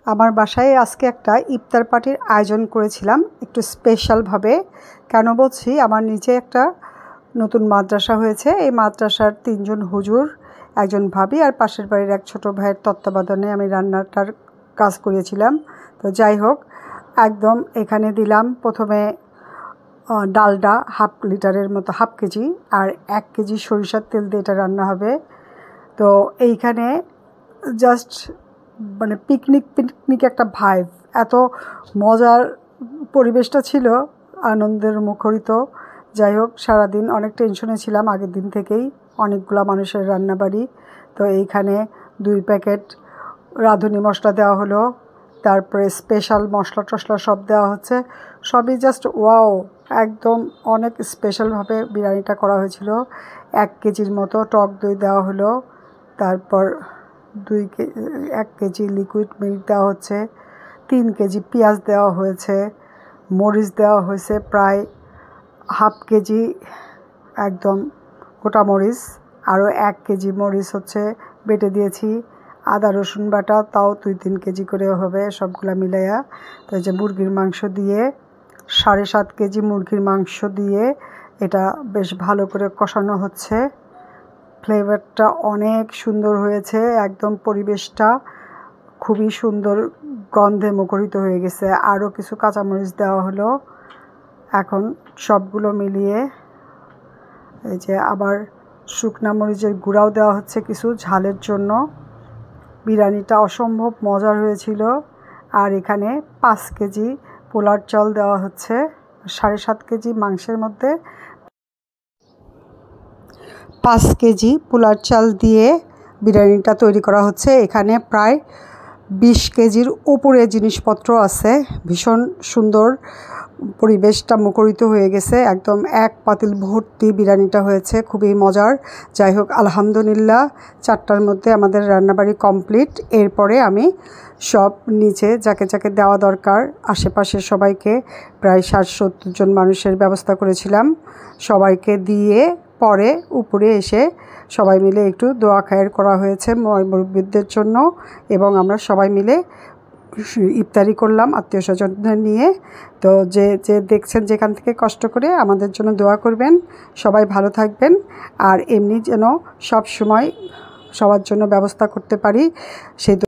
আমার বাসায় আজকে একটা ইফতার পার্টির আয়োজন করেছিলাম একটু স্পেশালভাবে। কেন বলছি, আমার নিচে একটা নতুন মাদ্রাসা হয়েছে। এই মাদ্রাসার 3 জন হুজুর, একজন ভাবি আর পাশের বাড়ির এক ছোটো ভাইয়ের তত্ত্বাবধানে আমি রান্নাটার কাজ করিয়েছিলাম। তো যাই হোক, একদম এখানে দিলাম প্রথমে ডালডা হাফ লিটারের মতো, হাফ কেজি, আর 1 কেজি সরিষার তেল দিয়ে এটা রান্না হবে। তো এইখানে জাস্ট মানে পিকনিক একটা ভাইব, এত মজার পরিবেশটা ছিল, আনন্দের মুখরিত। যাই হোক, সারাদিন অনেক টেনশনে ছিলাম আগের দিন থেকেই, অনেকগুলো মানুষের রান্নাবাড়ি। তো এইখানে 2 প্যাকেট রাঁধুনি মশলা দেওয়া হলো, তারপরে স্পেশাল মশলা টশলা সব দেওয়া হচ্ছে। সবই জাস্ট ওয়াও, একদম অনেক স্পেশালভাবে বিরিয়ানিটা করা হয়েছিল। 1 কেজির মতো টক দই দেওয়া হলো, তারপর 1 কেজি লিকুইড মিল্ক দেওয়া হচ্ছে, 3 কেজি পেঁয়াজ দেওয়া হয়েছে, মরিচ দেওয়া হয়েছে প্রায় হাফ কেজি একদম গোটা মরিচ, আরও 1 কেজি মরিচ হচ্ছে বেটে দিয়েছি, আদা রসুন বাটা তাও 2-3 কেজি করে হবে সবগুলা মিলাইয়া। তো এই যে মুরগির মাংস দিয়ে 7.5 কেজি মুরগির মাংস দিয়ে এটা বেশ ভালো করে কষানো হচ্ছে। ফ্লেভারটা অনেক সুন্দর হয়েছে, একদম পরিবেশটা খুবই সুন্দর গন্ধে মুখরিত হয়ে গেছে। আরও কিছু কাঁচামরিচ দেওয়া হলো। এখন সবগুলো মিলিয়ে এই যে আবার শুকনা মরিচের গুঁড়াও দেওয়া হচ্ছে কিছু ঝালের জন্য। বিরিয়ানিটা অসম্ভব মজার হয়েছিল। আর এখানে 5 কেজি পোলার চাল দেওয়া হচ্ছে। 7.5 কেজি মাংসের মধ্যে 5 কেজি পোলার চাল দিয়ে বিরিয়ানিটা তৈরি করা হচ্ছে। এখানে প্রায় 20 কেজির উপরে জিনিসপত্র আছে। ভীষণ সুন্দর পরিবেশটা মুখরিত হয়ে গেছে, একদম 1 পাতিল ভর্তি বিরিয়ানিটা হয়েছে, খুবই মজার। যাই হোক, আলহামদুলিল্লাহ 4টার মধ্যে আমাদের রান্নাবাড়ি কমপ্লিট। এরপরে আমি সব নিচে যাকে যাকে দেওয়া দরকার আশেপাশের সবাইকে, প্রায় 60-70 জন মানুষের ব্যবস্থা করেছিলাম, সবাইকে দিয়ে পরে উপরে এসে সবাই মিলে একটু দোয়া খায়ের করা হয়েছে মুরব্বিদের জন্য, এবং আমরা সবাই মিলে ইফতারি করলাম আত্মীয়স্বজনদের নিয়ে। তো যে দেখছেন যেখান থেকে কষ্ট করে, আমাদের জন্য দোয়া করবেন, সবাই ভালো থাকবেন, আর এমনি যেন সব সময় সবার জন্য ব্যবস্থা করতে পারি সেই